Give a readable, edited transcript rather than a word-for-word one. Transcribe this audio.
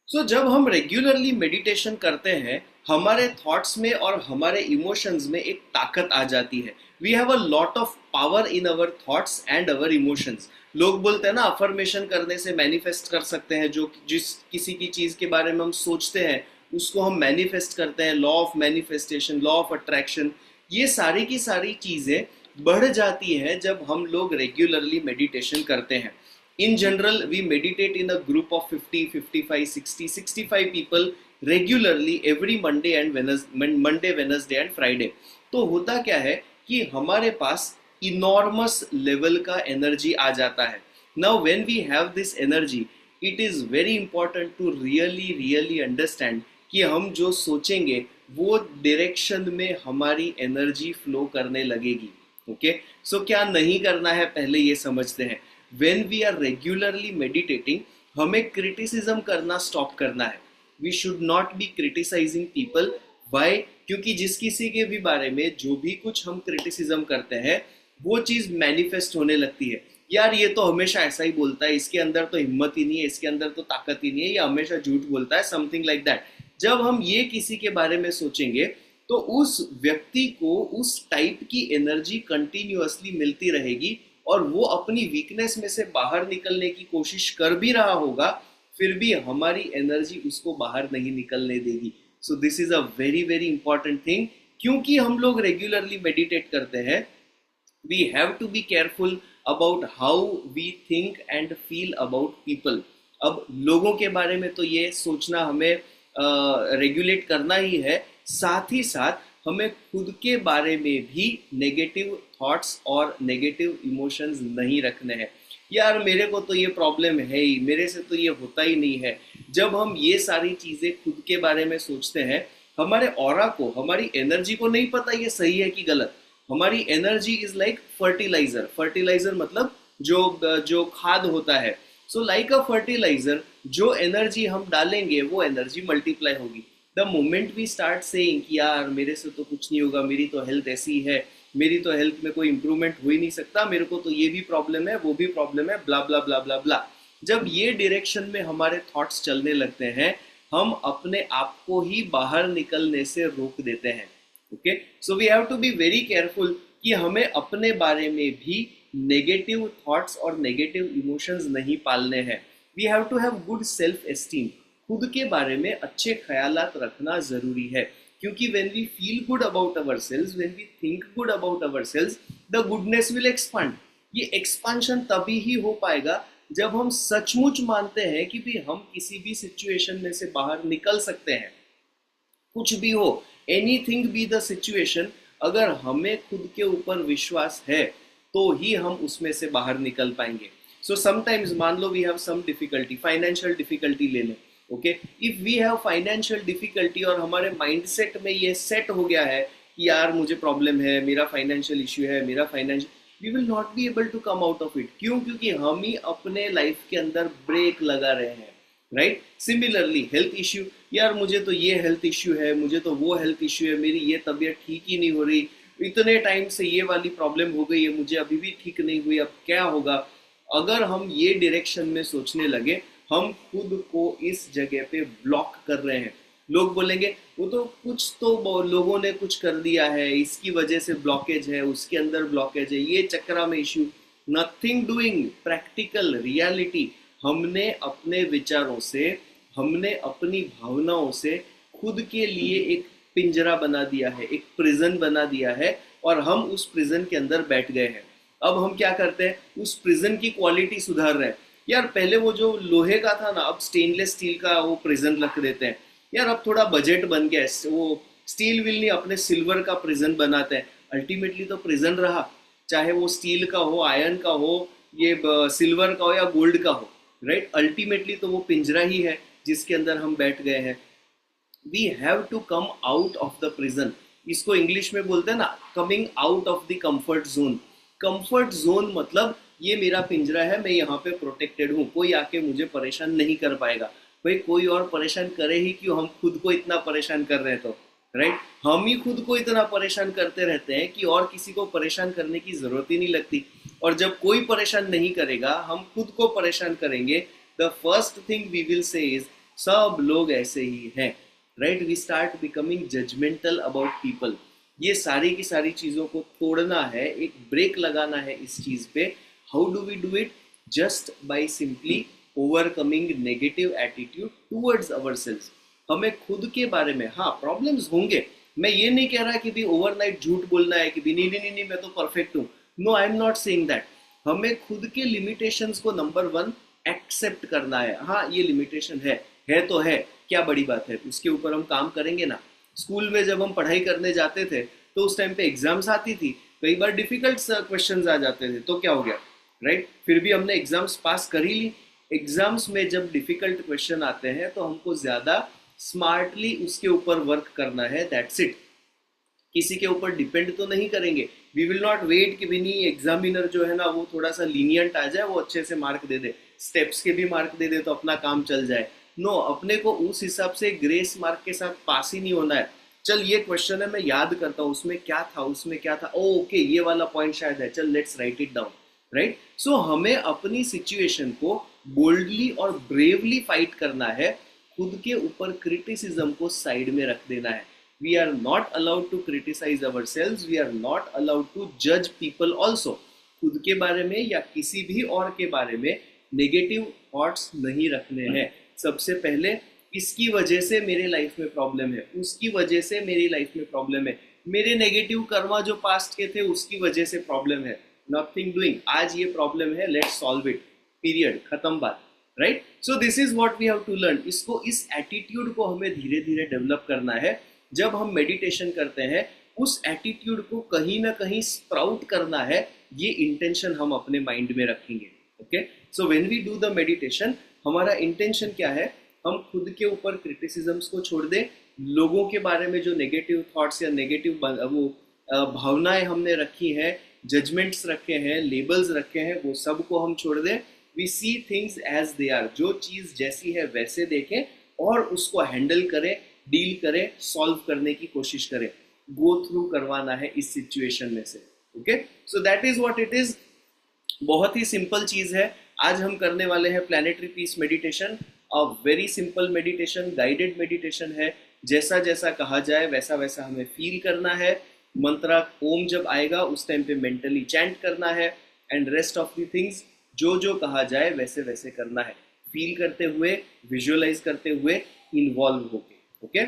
जब हम regularly meditation करते हैं, हमारे थॉट्स में और हमारे इमोशंस में एक ताकत आ जाती है। We have a lot of power in our thoughts and our emotions. लोग बोलते हैं ना, अफर्मेशन करने से मैनिफेस्ट कर सकते हैं। जो जिस किसी की चीज के बारे में हम सोचते हैं उसको हम मैनिफेस्ट करते हैं। Law of manifestation, law of attraction, ये सारी की सारी चीजें बढ़ जाती है जब हम लोग रेगुलरली मेडिटेशन करते हैं। In general, we meditate in a group of 50, 55, 60, 65 people regularly every Monday and Wednesday and Friday. तो होता क्या है कि हमारे पास इनॉर्मस लेवल का एनर्जी आ जाता है। Now when we have this energy, it is very important to really understand कि हम जो सोचेंगे वो डायरेक्शन में हमारी एनर्जी फ्लो करने लगेगी। ओके, सो क्या नहीं करना है पहले ये समझते हैं। when we are regularly meditating, हमें क्रिटिसिज्म करना स्टॉप करना है। We should not be criticising people. Why? क्योंकि जिस किसी के भी बारे में जो भी कुछ हम क्रिटिसिज्म करते हैं वो चीज मैनिफेस्ट होने लगती है। यार ये तो हमेशा ऐसा ही बोलता है, इसके अंदर तो हिम्मत ही नहीं है, इसके अंदर तो ताकत ही नहीं है, ये हमेशा झूठ बोलता है, समथिंग लाइक दैट। जब हम ये किसी के बारे में सोचेंगे तो उस व्यक्ति को उस टाइप की एनर्जी कंटिन्यूअसली मिलती रहेगी और वो अपनी वीकनेस में से बाहर निकलने की कोशिश कर भी रहा होगा, फिर भी हमारी एनर्जी उसको बाहर नहीं निकलने देगी। So this is a very very important thing. क्योंकि हम लोग रेगुलरली मेडिटेट करते हैं, we have to be careful about how we think and feel about people. अब लोगों के बारे में तो ये सोचना हमें रेगुलेट करना ही है, साथ ही साथ हमें खुद के बारे में भी नेगेटिव थॉट्स और नेगेटिव इमोशंस नहीं रखने हैं। यार मेरे को तो ये प्रॉब्लम है ही, मेरे से तो ये होता ही नहीं है। जब हम ये सारी चीजें खुद के बारे में सोचते हैं, हमारे ऑरा को, हमारी एनर्जी को नहीं पता ये सही है कि गलत। हमारी energy is like fertiliser. Fertiliser मतलब जो जो खाद होता है। सो लाइक अ फर्टिलाइजर, जो एनर्जी हम डालेंगे वो एनर्जी मल्टीप्लाई होगी। The moment we start saying कि यार मेरे से तो कुछ नहीं होगा, मेरी तो हेल्थ ऐसी है, मेरी तो हेल्थ में कोई इंप्रूवमेंट हो ही नहीं सकता, मेरे को तो ये भी प्रॉब्लम है, वो भी प्रॉब्लम है, ब्ला ब्ला ब्ला ब्ला ब्ला। जब ये डायरेक्शन में हमारे थॉट्स चलने लगते हैं, हम अपने आप को ही बाहर निकलने से रोक देते हैं। Okay, so we have to be very careful कि हमें अपने बारे में भी नेगेटिव थॉट्स और नेगेटिव इमोशंस नहीं पालने हैं। We have to have good self esteem. खुद के बारे में अच्छे ख्यालात रखना जरूरी है, क्योंकि when we feel good about ourselves, when we think good about ourselves, the goodness will expand। ये एक्सपांशन तभी ही हो पाएगा जब हम सचमुच मानते हैं कि भी हम किसी भी सिचुएशन में से बाहर निकल सकते हैं। कुछ भी हो, एनीथिंग बी द सिचुएशन, अगर हमें खुद के ऊपर विश्वास है तो ही हम उसमें से बाहर निकल पाएंगे। सो समटाइम्स मान लो we have some difficulty, financial difficulty ले लें। Okay, if we have financial difficulty और हमारे माइंडसेट में ये सेट हो गया है कि यार मुझे प्रॉब्लम है, मेरा फाइनेंशियल इश्यू है, मेरा financial, we will not be able to come out of it. क्यों? क्योंकि हम ही अपने लाइफ के अंदर ब्रेक लगा रहे हैं। राइट? सिमिलरली हेल्थ इश्यू, यार मुझे तो ये हेल्थ इश्यू है, मुझे तो वो हेल्थ इश्यू है, मेरी ये तबीयत ठीक ही नहीं हो रही, इतने टाइम से ये वाली प्रॉब्लम हो गई है, मुझे अभी भी ठीक नहीं हुई, अब क्या होगा। अगर हम ये डायरेक्शन में सोचने लगे, हम खुद को इस जगह पे ब्लॉक कर रहे हैं। लोग बोलेंगे वो तो कुछ तो लोगों ने कुछ कर दिया है, इसकी वजह से ब्लॉकेज है, उसके अंदर ब्लॉकेज है, ये चक्रा में issue. Nothing doing, practical reality. हमने अपने विचारों से, हमने अपनी भावनाओं से खुद के लिए एक पिंजरा बना दिया है, एक प्रिजन बना दिया है, और हम उस प्रिजन के अंदर बैठ गए हैं। अब हम क्या करते हैं, उस प्रिजन की क्वालिटी सुधार रहे हैं। यार पहले वो जो लोहे का था ना, अब स्टेनलेस स्टील का वो प्रिजन रख देते हैं। यार अब थोड़ा बजट बन गया है, वो स्टील विल नहीं, अपने सिल्वर का प्रिजन बनाते हैं। अल्टीमेटली तो प्रिजन रहा, चाहे वो स्टील का हो, आयरन का हो, ये सिल्वर का हो या गोल्ड का हो। राइट? अल्टीमेटली तो वो पिंजरा ही है जिसके अंदर हम बैठ गए हैं। We have to come out of the prison. इसको इंग्लिश में बोलते हैं ना, coming out of the comfort zone. Comfort zone मतलब ये मेरा पिंजरा है, मैं यहाँ पे प्रोटेक्टेड हूँ, कोई आके मुझे परेशान नहीं कर पाएगा। भाई कोई और परेशान करे ही क्यों, हम खुद को इतना परेशान कर रहे हैं तो। राइट? हम ही खुद को इतना परेशान करते रहते हैं कि और किसी को परेशान करने की जरूरत ही नहीं लगती। और जब कोई परेशान नहीं करेगा, हम खुद को परेशान करेंगे। The first thing we will say is सब लोग ऐसे ही हैं, right? We start becoming judgemental about people. ये सारी की सारी चीज़ों को तोड़ना है, एक ब्रेक लगाना है इस चीज़ पे। How do we do it? Just by simply overcoming negative attitude towards our selves. हमें खुद के बारे में, हाँ प्रॉब्लम्स होंगे, मैं ये नहीं कह रहा कि भी ओवरनाइट झूठ बोलना है कि भी नहीं नहीं नहीं नहीं मैं तो परफेक्ट हूँ, no I am not saying that. हमें खुद के लिमिटेशंस को नंबर वन एक्सेप्ट करना है। हाँ ये लिमिटेशन है तो है, क्या बड़ी बात है, उसके ऊपर हम काम करेंगे ना। स्कूल में जब हम पढ़ाई करने जाते थे तो उस टाइम पे एग्जाम्स आती थी, कई बार डिफिकल्ट क्वेश्चंस आ जाते थे, तो क्या हो गया, राइट? फिर भी हमने एग्जाम्स पास कर ही ली। एग्जाम्स में जब डिफिकल्ट क्वेश्चन आते हैं तो हमको ज्यादा स्मार्टली उसके ऊपर वर्क करना है, दैट्स इट। किसी के ऊपर डिपेंड तो नहीं करेंगे। वी विल नॉट वेट कि भी नहीं एग्जामिनर जो है ना वो थोड़ा सा लीनियंट आ जाए, वो अच्छे से मार्क दे दे, स्टेप्स के भी मार्क दे दे तो अपना काम चल जाए। नो, अपने को उस हिसाब से ग्रेस मार्क के साथ पास ही नहीं होना है। चल ये क्वेश्चन है, मैं याद करता हूँ उसमें क्या था, उसमें क्या था, ओ ओके ये वाला पॉइंट शायद है, चल let's write it down, right? So हमें अपनी सिचुएशन को बोल्डली और ब्रेवली फाइट करना है, खुद के ऊपर क्रिटिसिज्म को साइड में रख देना है। We are not allowed to criticize ourselves, we are not allowed to judge people also। खुद के बारे में या किसी भी और के बारे में नेगेटिव थॉट्स नहीं रखने हैं। सबसे पहले इसकी वजह से मेरे लाइफ में प्रॉब्लम है, उसकी वजह से मेरी लाइफ में प्रॉब्लम है, मेरे नेगेटिव कर्मा जो पास्ट के थे उसकी वजह से प्रॉब्लम है, नथिंग डूइंग, आज ये प्रॉब्लम है, लेट्स सॉल्व इट, पीरियड, खत्म बात, right? So this is what we have to learn. इसको, इस एटीट्यूड को हमें धीरे धीरे डेवलप करना है। जब हम मेडिटेशन करते हैं उस एटीट्यूड को कहीं ना कहीं स्प्राउट करना है, ये इंटेंशन हम अपने माइंड में रखेंगे। Okay, so when we do the meditation हमारा इंटेंशन क्या है? हम खुद के ऊपर क्रिटिसिज्म्स को छोड़ दें, लोगों के बारे में जो नेगेटिव थॉट्स या नेगेटिव वो भावनाएं हमने रखी हैं, जजमेंट्स रखे हैं, लेबल्स रखे हैं, वो सब को हम छोड़ दें। We see things as they are, जो चीज जैसी है वैसे देखें और उसको हैंडल करें, डील करें, सॉल्व करने की कोशिश करें, गो थ्रू करवाना है इस सिचुएशन में से। Okay, so that is what it is. बहुत ही सिंपल चीज है। आज हम करने वाले हैं planetary peace meditation, a very simple meditation, guided meditation है। जैसा जैसा कहा जाए वैसा वैसा हमें फील करना है। मंत्रा ओम जब आएगा उस टाइम पे मेंटली चैंट करना है, and rest of the things जो जो कहा जाए वैसे वैसे करना है, फील करते हुए, विजुअलाइज करते हुए, इन्वॉल्व होके। ओके।